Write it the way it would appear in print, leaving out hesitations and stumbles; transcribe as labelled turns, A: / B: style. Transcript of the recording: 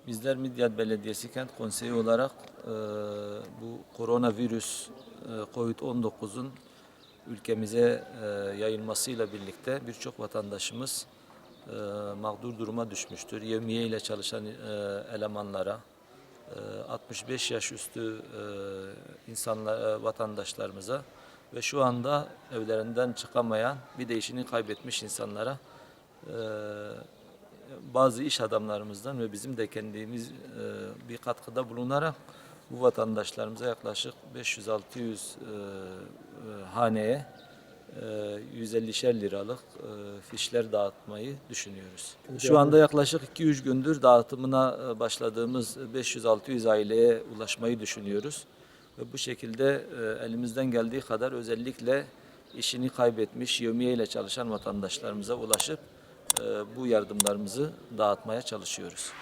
A: Bizler Midyat Belediyesi Kent Konseyi olarak bu koronavirüs COVID-19'un ülkemize yayılmasıyla birlikte birçok vatandaşımız mağdur duruma düşmüştür. Yevmiye ile çalışan elemanlara, 65 yaş üstü insanlar, vatandaşlarımıza ve şu anda evlerinden çıkamayan, bir de işini kaybetmiş insanlara bazı iş adamlarımızdan ve bizim de kendimiz bir katkıda bulunarak bu vatandaşlarımıza yaklaşık 500-600 haneye 150'şer liralık fişler dağıtmayı düşünüyoruz. Şu anda yaklaşık 2-3 gündür dağıtımına başladığımız 500-600 aileye ulaşmayı düşünüyoruz. Ve bu şekilde elimizden geldiği kadar özellikle işini kaybetmiş, yevmiye ile çalışan vatandaşlarımıza ulaşıp bu yardımlarımızı dağıtmaya çalışıyoruz.